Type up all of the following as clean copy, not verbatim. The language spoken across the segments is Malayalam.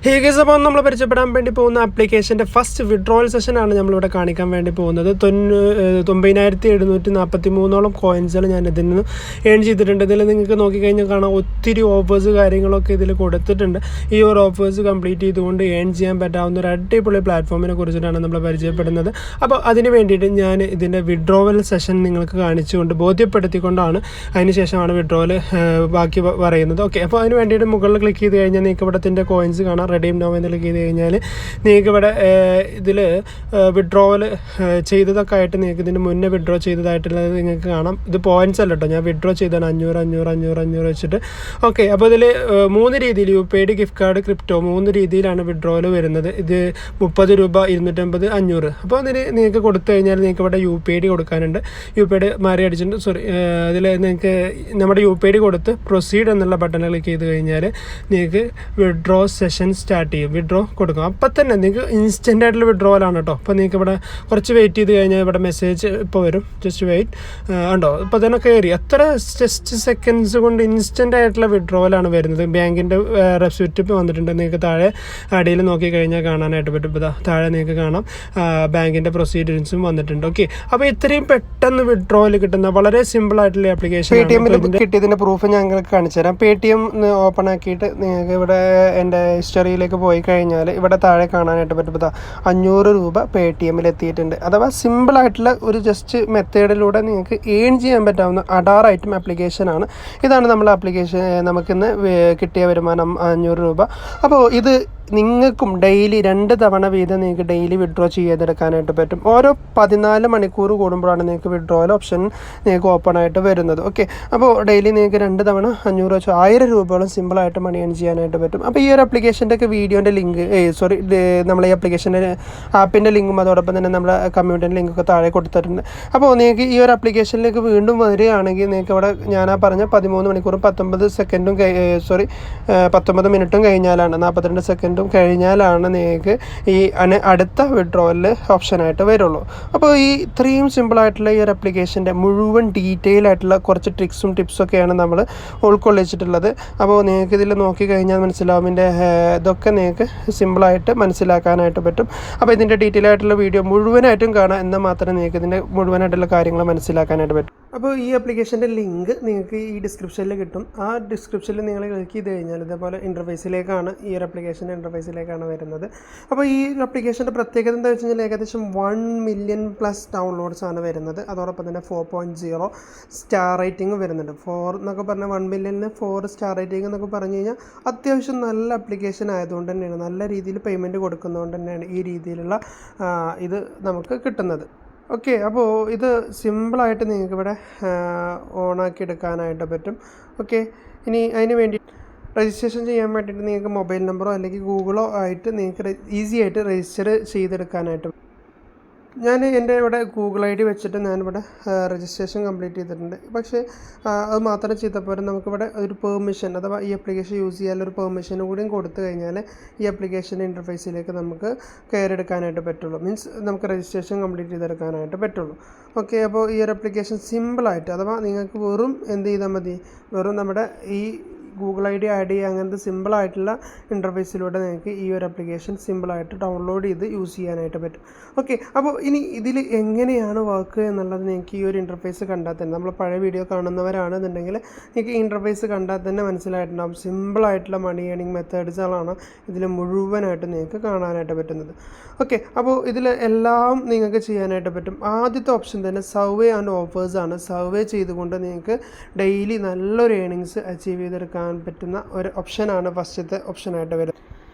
ഹേ ഗൈസ്, അപ്പോൾ നമ്മൾ പരിചയപ്പെടാൻ വേണ്ടി പോകുന്ന ആപ്ലിക്കേഷൻ്റെ ഫസ്റ്റ് വിഡ്രോവൽ സെഷനാണ് നമ്മളിവിടെ കാണിക്കാൻ വേണ്ടി പോകുന്നത്. 9743 കോയിൻസുകൾ ഞാൻ ഇതിൽ നിന്ന് ഏൺ ചെയ്തിട്ടുണ്ട്. ഇതിൽ നിങ്ങൾക്ക് നോക്കിക്കഴിഞ്ഞാൽ കാണാം ഒത്തിരി ഓഫേഴ്സ് കാര്യങ്ങളൊക്കെ ഇതിൽ കൊടുത്തിട്ടുണ്ട്. ഈ ഒരു ഓഫേഴ്സ് കംപ്ലീറ്റ് ചെയ്തുകൊണ്ട് ഏൺ ചെയ്യാൻ പറ്റാവുന്ന ഒരു അടിപൊളി പ്ലാറ്റ്ഫോമിനെ കുറിച്ചിട്ടാണ് നമ്മൾ പരിചയപ്പെടുന്നത്. അപ്പോൾ അതിന് വേണ്ടിയിട്ട് ഞാൻ ഇതിൻ്റെ വിഡ്രോവൽ സെഷൻ നിങ്ങൾക്ക് കാണിച്ചുകൊണ്ട് ബോധ്യപ്പെടുത്തിക്കൊണ്ടാണ് അതിനുശേഷമാണ് വിഡ്രോവൽ ബാക്കി പറയുന്നത്. ഓക്കെ, അപ്പോൾ അതിന് വേണ്ടിയിട്ട് മുകളിൽ ക്ലിക്ക് ചെയ്ത് കഴിഞ്ഞാൽ നിങ്ങൾക്ക് ഇവിടെ ഇതിൻ്റെ കോയിൻസ് കാണാം. റെഡീം നൗ എന്ന് ക്ലിക്ക് ചെയ്ത് കഴിഞ്ഞാൽ നിങ്ങൾക്ക് ഇവിടെ ഇതിൽ വിഡ്രോവൽ ചെയ്തതൊക്കെ ആയിട്ട് നിങ്ങൾക്ക് ഇതിന് മുന്നേ വിഡ്രോ ചെയ്തതായിട്ടുള്ളത് നിങ്ങൾക്ക് കാണാം. ഇത് പോയിൻറ്റ്സ് അല്ല കേട്ടോ, ഞാൻ വിഡ്രോ ചെയ്താണ് 500 വെച്ചിട്ട്. ഓക്കെ, അപ്പോൾ ഇതിൽ 3 രീതിയിൽ UPI, ഗിഫ്റ്റ് കാർഡ്, ക്രിപ്റ്റോ 3 രീതിയിലാണ് വിഡ്രോവൽ വരുന്നത്. ഇത് 30 രൂപ, 250, 500. അപ്പോൾ അതിന് നിങ്ങൾക്ക് കൊടുത്തു കഴിഞ്ഞാൽ നിങ്ങൾക്ക് ഇവിടെ UPI കൊടുക്കാനുണ്ട്. UPI മാറി അടിച്ചിട്ടുണ്ട്, സോറി. അതിൽ നിങ്ങൾക്ക് നമ്മുടെ UPI കൊടുത്ത് പ്രൊസീഡ് എന്നുള്ള ബട്ടണിൽ ക്ലിക്ക് ചെയ്ത് കഴിഞ്ഞാൽ നിങ്ങൾക്ക് വിഡ്രോ സെഷൻ സ്റ്റാർട്ട് ചെയ്യും. വിഡ്രോ കൊടുക്കും. അപ്പം തന്നെ നിങ്ങൾക്ക് ഇൻസ്റ്റൻ്റ് ആയിട്ടുള്ള വിഡ്രോവലാണ് കേട്ടോ. അപ്പോൾ നിങ്ങൾക്ക് ഇവിടെ കുറച്ച് വെയിറ്റ് ചെയ്ത് കഴിഞ്ഞാൽ ഇവിടെ മെസ്സേജ് ഇപ്പോൾ വരും. ജസ്റ്റ് വെയിറ്റ് ഉണ്ടോ, ഇപ്പോൾ തന്നെ കയറി. എത്ര ജസ്റ്റ് സെക്കൻഡ്സ് കൊണ്ട് ഇൻസ്റ്റൻ്റ് ആയിട്ടുള്ള വിഡ്രോവലാണ് വരുന്നത്. ബാങ്കിൻ്റെ റെസിപ്റ്റ് ഇപ്പോൾ വന്നിട്ടുണ്ട്. നിങ്ങൾക്ക് താഴെ അടിയിൽ നോക്കി കഴിഞ്ഞാൽ കാണാനായിട്ട് പറ്റും. ഇപ്പോൾ താഴെ നിങ്ങൾക്ക് കാണാം ബാങ്കിൻ്റെ പ്രൊസീഡിയൻസും വന്നിട്ടുണ്ട്. ഓക്കെ, അപ്പോൾ ഇത്രയും പെട്ടെന്ന് വിഡ്രോവൽ കിട്ടുന്ന വളരെ സിമ്പിൾ ആയിട്ടുള്ള ആപ്ലിക്കേഷൻ. PayTM കിട്ടിയതിൻ്റെ പ്രൂഫ് ഞങ്ങൾക്ക് കാണിച്ചു തരാം. PayTM ഓപ്പൺ ആക്കിയിട്ട് നിങ്ങൾക്ക് ഇവിടെ എൻ്റെ ഹിസ്റ്ററിയിലേക്ക് പോയി കഴിഞ്ഞാൽ ഇവിടെ താഴെ കാണാനായിട്ട് പറ്റും. 500 രൂപ PayTM എത്തിയിട്ടുണ്ട്. അഥവാ സിമ്പിളായിട്ടുള്ള ഒരു ജസ്റ്റ് മെത്തേഡിലൂടെ നിങ്ങൾക്ക് ഏൺ ചെയ്യാൻ പറ്റാവുന്ന അഡാർ ഐറ്റം ആപ്ലിക്കേഷനാണ്. ഇതാണ് നമ്മൾ ആപ്ലിക്കേഷൻ നമുക്കിന്ന് കിട്ടിയ വരുമാനം 500 രൂപ. അപ്പോൾ ഇത് നിങ്ങൾക്കും ഡെയിലി 2 തവണ വീതം നിങ്ങൾക്ക് ഡെയിലി വിഡ്രോ ചെയ്തെടുക്കാനായിട്ട് പറ്റും. ഓരോ 14 മണിക്കൂർ കൂടുമ്പോഴാണ് നിങ്ങൾക്ക് വിഡ്രോവൽ ഓപ്ഷൻ നിങ്ങൾക്ക് ഓപ്പൺ ആയിട്ട് വരുന്നത്. ഓക്കെ, അപ്പോൾ ഡെയിലി നിങ്ങൾക്ക് 2 തവണ 500 വെച്ച് 1000 രൂപയോളം സിമ്പിളായിട്ട് മണി ഏൺ ചെയ്യാനായിട്ട് പറ്റും. അപ്പോൾ ഈ ഒരു ആപ്ലിക്കേഷൻ്റെ ഒക്കെ വീഡിയോൻ്റെ ലിങ്ക് നമ്മൾ ഈ ആപ്ലിക്കേഷൻ്റെ ആപ്പിൻ്റെ ലിങ്കും അതോടൊപ്പം തന്നെ നമ്മുടെ കമ്മ്യൂണിറ്റിൻ്റെ ലിങ്കൊക്കെ താഴെ കൊടുത്തിട്ടുണ്ട്. അപ്പോൾ നിങ്ങൾക്ക് ഈ ഒരു ആപ്ലിക്കേഷനിലേക്ക് വീണ്ടും വരികയാണെങ്കിൽ നിങ്ങൾക്ക് ഇവിടെ ഞാനാ പറഞ്ഞ 13 മണിക്കൂറും 19 സെക്കൻഡും 19 മിനിറ്റും കഴിഞ്ഞാലാണ് 42 സെക്കൻഡ് കഴിഞ്ഞാലാണ് നിങ്ങൾക്ക് ഈ അടുത്ത വിഡ്രോവൽ ഓപ്ഷനായിട്ട് വരുള്ളൂ. അപ്പോൾ ഈ ഇത്രയും സിമ്പിളായിട്ടുള്ള ഈ ഒരു ആപ്ലിക്കേഷൻ്റെ മുഴുവൻ ഡീറ്റെയിൽ ആയിട്ടുള്ള കുറച്ച് ട്രിക്സും ടിപ്സൊക്കെയാണ് നമ്മൾ ഉൾക്കൊള്ളിച്ചിട്ടുള്ളത്. അപ്പോൾ നിങ്ങൾക്ക് ഇതിൽ നോക്കിക്കഴിഞ്ഞാൽ മനസ്സിലാവും ഇതൊക്കെ നിങ്ങൾക്ക് സിമ്പിളായിട്ട് മനസ്സിലാക്കാനായിട്ട് പറ്റും. അപ്പോൾ ഇതിൻ്റെ ഡീറ്റെയിൽ ആയിട്ടുള്ള വീഡിയോ മുഴുവനായിട്ടും കാണാം, എന്നാൽ മാത്രമേ നിങ്ങൾക്ക് ഇതിൻ്റെ മുഴുവനായിട്ടുള്ള കാര്യങ്ങൾ മനസ്സിലാക്കാനായിട്ട് പറ്റും. അപ്പോൾ ഈ ആപ്ലിക്കേഷൻ്റെ ലിങ്ക് നിങ്ങൾക്ക് ഈ ഡിസ്ക്രിപ്ഷനിൽ കിട്ടും. ആ ഡിസ്ക്രിപ്ഷനിൽ നിങ്ങൾ ക്ലിക്ക് ചെയ്ത് കഴിഞ്ഞാൽ ഇതേപോലെ ഇൻ്റർഫേസിലേക്കാണ് ഈ ഒരു ആപ്ലിക്കേഷൻ്റെ ഇൻ്റർഫേസിലേക്കാണ് വരുന്നത്. അപ്പോൾ ഈ ആപ്ലിക്കേഷൻ്റെ പ്രത്യേകത എന്താ വെച്ച് കഴിഞ്ഞാൽ ഏകദേശം 1 മില്യൺ പ്ലസ് ഡൗൺലോഡ്സ് ആണ് വരുന്നത്. അതോടൊപ്പം തന്നെ 4.0 സ്റ്റാർ റേറ്റിംഗ് വരുന്നുണ്ട്. 4 എന്നൊക്കെ പറഞ്ഞാൽ 1 മില്യണിന് 4 സ്റ്റാർ റേറ്റിംഗ് എന്നൊക്കെ പറഞ്ഞു കഴിഞ്ഞാൽ അത്യാവശ്യം നല്ല ആപ്ലിക്കേഷൻ ആയതുകൊണ്ട് തന്നെയാണ്, നല്ല രീതിയിൽ പേയ്മെൻറ്റ് കൊടുക്കുന്നതുകൊണ്ട് തന്നെയാണ് ഈ രീതിയിലുള്ള ഇത് നമുക്ക് കിട്ടുന്നത്. ഓക്കെ, അപ്പോൾ ഇത് സിമ്പിളായിട്ട് നിങ്ങൾക്ക് ഇവിടെ ഓണാക്കി എടുക്കാനായിട്ട് പറ്റും. ഓക്കെ, ഇനി അതിന് വേണ്ടി രജിസ്ട്രേഷൻ ചെയ്യാൻ വേണ്ടിയിട്ട് നിങ്ങൾക്ക് മൊബൈൽ നമ്പറോ അല്ലെങ്കിൽ ഗൂഗിളോ ആയിട്ട് നിങ്ങൾക്ക് ഈസി ആയിട്ട് രജിസ്റ്റർ ചെയ്തെടുക്കാനായിട്ട്. ഞാൻ എൻ്റെ ഇവിടെ ഗൂഗിൾ ID വെച്ചിട്ട് ഞാനിവിടെ രജിസ്ട്രേഷൻ കംപ്ലീറ്റ് ചെയ്തിട്ടുണ്ട്. പക്ഷേ അത് മാത്രം ചെയ്തപ്പോൾ നമുക്കിവിടെ ഒരു പെർമിഷൻ അഥവാ ഈ ആപ്ലിക്കേഷൻ യൂസ് ചെയ്യാനൊരു പെർമിഷനും കൂടിയും കൊടുത്തു കഴിഞ്ഞാൽ ഈ ആപ്ലിക്കേഷൻ്റെ ഇൻ്റർഫേസിലേക്ക് നമുക്ക് കയറിയെടുക്കാനായിട്ട് പറ്റുള്ളൂ. മീൻസ് നമുക്ക് രജിസ്ട്രേഷൻ കംപ്ലീറ്റ് ചെയ്തെടുക്കാനായിട്ട് പറ്റുള്ളൂ. ഓക്കെ, അപ്പോൾ ഈ ഒരു ആപ്ലിക്കേഷൻ സിമ്പിളായിട്ട് അഥവാ നിങ്ങൾക്ക് വെറും എന്ത് ചെയ്താൽ മതി, വെറും നമ്മുടെ ഈ ഗൂഗിൾ ID ആഡ് ചെയ്യുക, അങ്ങനത്തെ സിമ്പിളായിട്ടുള്ള ഇൻ്റർഫേസിലൂടെ നിങ്ങൾക്ക് ഈ ഒരു ആപ്ലിക്കേഷൻ സിമ്പിളായിട്ട് ഡൗൺലോഡ് ചെയ്ത് യൂസ് ചെയ്യാനായിട്ട് പറ്റും. ഓക്കെ, അപ്പോൾ ഇനി ഇതിൽ എങ്ങനെയാണ് വർക്ക് എന്നുള്ളത് നിങ്ങൾക്ക് ഈ ഒരു ഇൻ്റർഫേസ് കണ്ടാൽ തന്നെ, നമ്മൾ പഴയ വീഡിയോ കാണുന്നവരാണെന്നുണ്ടെങ്കിൽ നിങ്ങൾക്ക് ഈ ഇൻ്റർഫേസ് കണ്ടാൽ തന്നെ മനസ്സിലായിട്ടുണ്ടാകും. സിമ്പിളായിട്ടുള്ള മണി ഏണിംഗ് മെത്തേഡ്സുകളാണ് ഇതിൽ മുഴുവനായിട്ട് നിങ്ങൾക്ക് കാണാനായിട്ട് പറ്റുന്നത്. ഓക്കെ, അപ്പോൾ ഇതിൽ എല്ലാം നിങ്ങൾക്ക് ചെയ്യാനായിട്ട് പറ്റും. ആദ്യത്തെ ഓപ്ഷൻ തന്നെ സർവേ ആൻഡ് ഓഫേഴ്സാണ്. സർവേ ചെയ്തുകൊണ്ട് നിങ്ങൾക്ക് ഡെയിലി നല്ലൊരു ഏണിങ്സ് അച്ചീവ് ചെയ്തെടുക്കാൻ പറ്റുന്ന ഒരു ഓപ്ഷനാണ് ഫസ്റ്റത്തെ ഓപ്ഷനായിട്ട് വരുന്നത്.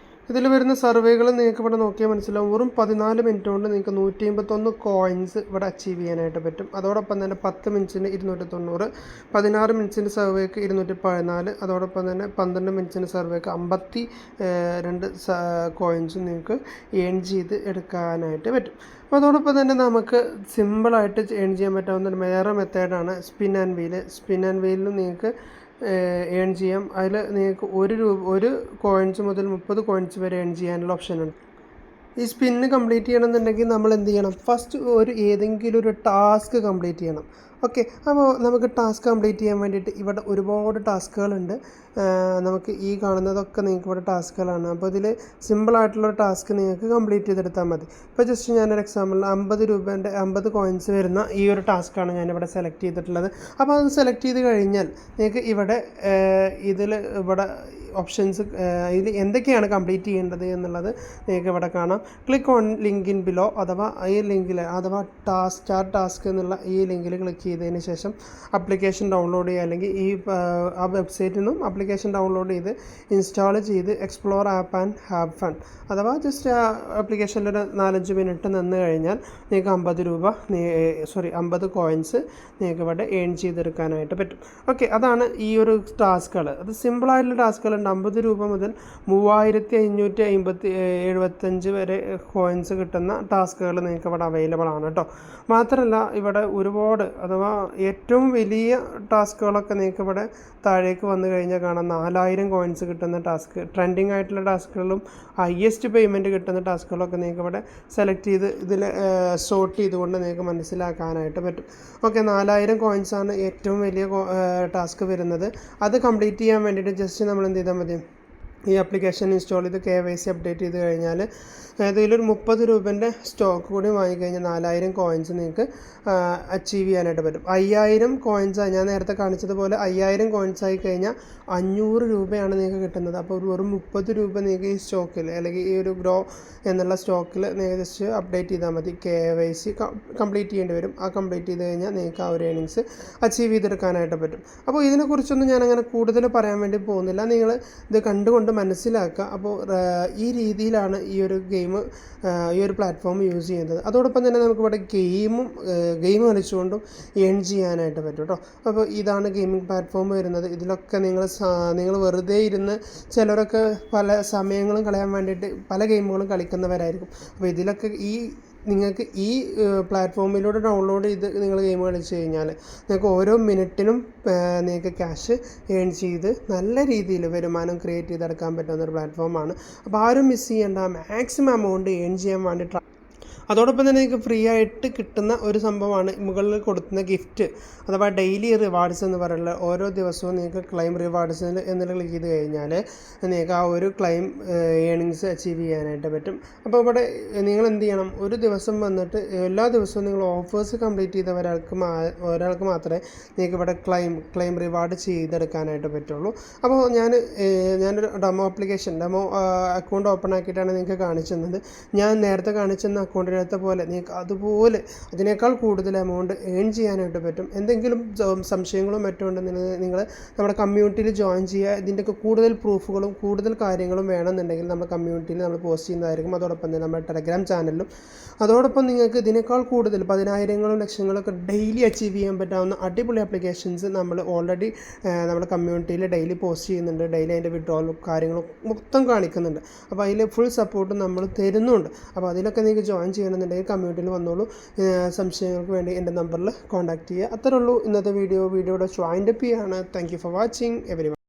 ഇതിൽ വരുന്ന സർവേകൾ നിങ്ങൾക്ക് ഇവിടെ നോക്കിയാൽ മനസ്സിലാവും. വെറും 14 മിനിറ്റ് കൊണ്ട് നിങ്ങൾക്ക് 151 കോയിൻസ് ഇവിടെ അച്ചീവ് ചെയ്യാനായിട്ട് പറ്റും. അതോടൊപ്പം തന്നെ 10 മിനിറ്റ്സിന് 290, 16 മിനിറ്റ്സിൻ്റെ സർവേക്ക് 214, അതോടൊപ്പം തന്നെ 12 മിനിറ്റ്സിൻ്റെ സർവേക്ക് 52 കോയിൻസും നിങ്ങൾക്ക് ഏൺ ചെയ്ത് എടുക്കാനായിട്ട് പറ്റും. അപ്പോൾ അതോടൊപ്പം തന്നെ നമുക്ക് സിമ്പിളായിട്ട് ഏൺ ചെയ്യാൻ പറ്റാവുന്ന വേറെ മെത്തേഡാണ് spin and wheel. Spin and വീലിലും നിങ്ങൾക്ക് ഏൺ ചെയ്യാം. അതിൽ നിങ്ങൾക്ക് 1 കോയിൻസ് മുതൽ 30 കോയിൻസ് വരെ ഏൺ ചെയ്യാനുള്ള ഓപ്ഷനുണ്ട്. ഈ സ്പിന്ന് കംപ്ലീറ്റ് ചെയ്യണമെന്നുണ്ടെങ്കിൽ നമ്മൾ എന്ത് ചെയ്യണം, ഫസ്റ്റ് ഏതെങ്കിലും ഒരു ടാസ്ക് കംപ്ലീറ്റ് ചെയ്യണം. ഓക്കെ, അപ്പോൾ നമുക്ക് ടാസ്ക് കംപ്ലീറ്റ് ചെയ്യാൻ വേണ്ടിയിട്ട് ഇവിടെ ഒരുപാട് ടാസ്കുകളുണ്ട്. നമുക്ക് ഈ കാണുന്നതൊക്കെ നിങ്ങൾക്ക് ഇവിടെ ടാസ്കുകളാണ്. അപ്പോൾ ഇതിൽ സിമ്പിളായിട്ടുള്ളൊരു ടാസ്ക് നിങ്ങൾക്ക് കംപ്ലീറ്റ് ചെയ്തെടുത്താൽ മതി. ഇപ്പോൾ ജസ്റ്റ് ഞാനൊരു എക്സാമ്പിൾ 50 രൂപേൻ്റെ 50 കോയിൻസ് വരുന്ന ഈ ഒരു ടാസ്ക്കാണ് ഞാനിവിടെ സെലക്ട് ചെയ്തിട്ടുള്ളത്. അപ്പോൾ അത് സെലക്ട് ചെയ്ത് കഴിഞ്ഞാൽ നിങ്ങൾക്ക് ഇവിടെ ഇവിടെ ഓപ്ഷൻസ് ഇതിൽ എന്തൊക്കെയാണ് കംപ്ലീറ്റ് ചെയ്യേണ്ടത് എന്നുള്ളത് നിങ്ങൾക്ക് ഇവിടെ കാണാം. Click on link in below, അഥവാ ഈ ലിങ്കിൽ അഥവാ സ്റ്റാർട്ട് ടാസ്ക് എന്നുള്ള ഈ ലിങ്കിൽ ക്ലിക്ക് ചെയ്തതിന് ശേഷം ആപ്ലിക്കേഷൻ ഡൗൺലോഡ് ചെയ്യുക, അല്ലെങ്കിൽ ആ വെബ്സൈറ്റിൽ നിന്നും ആപ്ലിക്കേഷൻ ഡൗൺലോഡ് ചെയ്ത് ഇൻസ്റ്റാൾ ചെയ്ത് explore app and have fun, അഥവാ ജസ്റ്റ് ആ ആപ്ലിക്കേഷനിലൊരു 4-5 മിനിറ്റ് നിന്ന് കഴിഞ്ഞാൽ നിങ്ങൾക്ക് 50 കോയിൻസ് നിങ്ങൾക്ക് ഇവിടെ ഏൺ ചെയ്തെടുക്കാനായിട്ട് പറ്റും. ഓക്കെ, അതാണ് ഈ ഒരു ടാസ്കുകൾ. അത് സിമ്പിളായിട്ടുള്ള ടാസ്കുകളുണ്ട്. 50 രൂപ മുതൽ 3575 വരെ കോയിൻസ് കിട്ടുന്ന ടാസ്കുകൾ നിങ്ങൾക്ക് ഇവിടെ അവൈലബിൾ ആണ് കേട്ടോ. മാത്രമല്ല ഇവിടെ ഒരുപാട്, അഥവാ ഏറ്റവും വലിയ ടാസ്കുകളൊക്കെ നിങ്ങൾക്ക് ഇവിടെ താഴേക്ക് വന്നു കഴിഞ്ഞാൽ കാണാം. 4000 കോയിൻസ് കിട്ടുന്ന ടാസ്ക്, ട്രെൻഡിങ് ആയിട്ടുള്ള ടാസ്കുകളും ഹയസ്റ്റ് പേയ്മെൻറ്റ് കിട്ടുന്ന ടാസ്കുകളൊക്കെ നിങ്ങൾക്ക് ഇവിടെ സെലക്ട് ചെയ്ത് ഇതിൽ സോർട്ട് ചെയ്തുകൊണ്ട് നിങ്ങൾക്ക് മനസ്സിലാക്കാനായിട്ട് പറ്റും. ഓക്കെ, 4000 കോയിൻസാണ് ഏറ്റവും വലിയ ടാസ്ക് വരുന്നത്. അത് കംപ്ലീറ്റ് ചെയ്യാൻ വേണ്ടിയിട്ട് ജസ്റ്റ് നമ്മൾ എന്ത് ചെയ്താൽ മതി, ഈ ആപ്ലിക്കേഷൻ ഇൻസ്റ്റാൾ ചെയ്ത് KYC അപ്ഡേറ്റ് ചെയ്ത് കഴിഞ്ഞാൽ ഇതിലൊരു 30 രൂപേൻ്റെ സ്റ്റോക്ക് കൂടി വാങ്ങിക്കഴിഞ്ഞാൽ 4000 കോയിൻസ് നിങ്ങൾക്ക് അച്ചീവ് ചെയ്യാനായിട്ട് പറ്റും. 5000 കോയിൻസായി ഞാൻ നേരത്തെ കാണിച്ചതുപോലെ 5000 കോയിൻസ് ആയി കഴിഞ്ഞാൽ 500 രൂപയാണ് നിങ്ങൾക്ക് കിട്ടുന്നത്. അപ്പോൾ വെറും 30 രൂപ നിങ്ങൾക്ക് ഈ സ്റ്റോക്കിൽ, അല്ലെങ്കിൽ ഈ ഒരു ഗ്രോ എന്നുള്ള സ്റ്റോക്കിൽ നിങ്ങൾക്ക് ജസ്റ്റ് അപ്ഡേറ്റ് ചെയ്താൽ മതി. KYC കംപ്ലീറ്റ് ചെയ്യേണ്ടി വരും. ആ കംപ്ലീറ്റ് ചെയ്ത് കഴിഞ്ഞാൽ നിങ്ങൾക്ക് ആ ഒരു ഏണിങ്സ് അച്ചീവ് ചെയ്തെടുക്കാനായിട്ട് പറ്റും. അപ്പോൾ ഇതിനെക്കുറിച്ചൊന്നും ഞാനങ്ങനെ കൂടുതൽ പറയാൻ വേണ്ടി പോകുന്നില്ല, നിങ്ങൾ ഇത് കണ്ടുകൊണ്ട് മനസ്സിലാക്കുക. അപ്പോൾ ഈ രീതിയിലാണ് ഈ ഒരു ഈ ഒരു പ്ലാറ്റ്ഫോം യൂസ് ചെയ്യുന്നത്. അതോടൊപ്പം തന്നെ നമുക്കിവിടെ ഗെയിം കളിച്ചുകൊണ്ടും ഏൺ ചെയ്യാനായിട്ട് പറ്റും കേട്ടോ. അപ്പോൾ ഇതാണ് ഗെയിമിംഗ് പ്ലാറ്റ്ഫോം വരുന്നത്. ഇതിലൊക്കെ നിങ്ങൾ വെറുതെ ഇരുന്ന്, ചിലരൊക്കെ പല സമയങ്ങളും കളയാൻ വേണ്ടിയിട്ട് പല ഗെയിമുകളും കളിക്കുന്നവരായിരിക്കും. അപ്പോൾ ഇതിലൊക്കെ നിങ്ങൾക്ക് ഈ പ്ലാറ്റ്ഫോമിലൂടെ ഡൗൺലോഡ് ചെയ്ത് നിങ്ങൾ ഗെയിം കളിച്ച് കഴിഞ്ഞാൽ നിങ്ങൾക്ക് ഓരോ മിനിറ്റിനും നിങ്ങൾക്ക് ക്യാഷ് ഏൺ ചെയ്ത് നല്ല രീതിയിൽ വരുമാനം ക്രിയേറ്റ് ചെയ്തെടുക്കാൻ പറ്റുന്ന ഒരു പ്ലാറ്റ്ഫോമാണ്. അപ്പോൾ ആരും മിസ് ചെയ്യേണ്ട, മാക്സിമം എമൗണ്ട് ഏൺ ചെയ്യാൻ വേണ്ടി അതോടൊപ്പം തന്നെ നിങ്ങൾക്ക് ഫ്രീ ആയിട്ട് കിട്ടുന്ന ഒരു സംഭവമാണ് മുകളിൽ കൊടുക്കുന്ന ഗിഫ്റ്റ്, അഥവാ ഡെയിലി റിവാർഡ്സ് എന്ന് പറയുന്നത്. ഓരോ ദിവസവും നിങ്ങൾക്ക് ക്ലൈം റിവാർഡ്സ് എന്നുള്ള ക്ലിക്ക് ചെയ്ത് കഴിഞ്ഞാൽ നിങ്ങൾക്ക് ആ ഒരു ക്ലൈം ഏണിങ്സ് അച്ചീവ് ചെയ്യാനായിട്ട് പറ്റും. അപ്പോൾ ഇവിടെ നിങ്ങൾ എന്ത് ചെയ്യണം, ഒരു ദിവസം വന്നിട്ട് എല്ലാ ദിവസവും നിങ്ങൾ ഓഫേഴ്സ് കംപ്ലീറ്റ് ചെയ്ത ഒരാൾക്ക് മാത്രമേ നിങ്ങൾക്ക് ഇവിടെ ക്ലൈം റിവാർഡ് ചെയ്തെടുക്കാനായിട്ട് പറ്റുള്ളൂ. അപ്പോൾ ഞാനൊരു ഡെമോ അക്കൗണ്ട് ഓപ്പൺ ആക്കിയിട്ടാണ് നിങ്ങൾക്ക് കാണിച്ചു തന്നത്. ഞാൻ നേരത്തെ കാണിച്ചെന്ന അക്കൗണ്ടിനകത്തെ പോലെ നിങ്ങൾക്ക് അതുപോലെ അതിനേക്കാൾ കൂടുതൽ എമൗണ്ട് ഏൺ ചെയ്യാനായിട്ട് പറ്റും. എന്തെങ്കിലും സംശയങ്ങളോ മറ്റോ ഉണ്ടെങ്കിൽ നിങ്ങൾ നമ്മുടെ കമ്മ്യൂണിറ്റിയിൽ ജോയിൻ ചെയ്യുക. ഇതിൻ്റെയൊക്കെ കൂടുതൽ പ്രൂഫുകളും കൂടുതൽ കാര്യങ്ങളും വേണമെന്നുണ്ടെങ്കിൽ നമ്മുടെ കമ്മ്യൂണിറ്റിയിൽ നമ്മൾ പോസ്റ്റ് ചെയ്യുന്നതായിരിക്കും. അതോടൊപ്പം തന്നെ നമ്മുടെ ടെലഗ്രാം ചാനലിലും. അതോടൊപ്പം നിങ്ങൾക്ക് ഇതിനേക്കാൾ കൂടുതൽ 10,000-ങ്ങളും ലക്ഷങ്ങളൊക്കെ ഡെയിലി അച്ചീവ് ചെയ്യാൻ പറ്റാവുന്ന അടിപൊളി ആപ്ലിക്കേഷൻസ് നമ്മൾ ഓൾറെഡി നമ്മുടെ കമ്മ്യൂണിറ്റിയിൽ ഡെയിലി പോസ്റ്റ് ചെയ്യുന്നുണ്ട്. ഡെയിലി അതിൻ്റെ വിഡ്രോളും കാര്യങ്ങളും മൊത്തം കാണിക്കുന്നുണ്ട്. അപ്പോൾ അതിൽ ഫുൾ സപ്പോർട്ടും നമ്മൾ തരുന്നുണ്ട്. അപ്പോൾ അതിലൊക്കെ നിങ്ങൾക്ക് ജോയിൻ ചെയ്യണമെന്നുണ്ടെങ്കിൽ കമ്മ്യൂണിറ്റിയിൽ വന്നോളൂ. സംശയങ്ങൾക്ക് വേണ്ടി എൻ്റെ നമ്പറിൽ കോൺടാക്റ്റ് ചെയ്യുക. അത്രേ ഉള്ളൂ ഇന്നത്തെ വീഡിയോയുടെ വൈൻഡ് അപ്പ് ചെയ്യാണ്. Thank you for watching every one.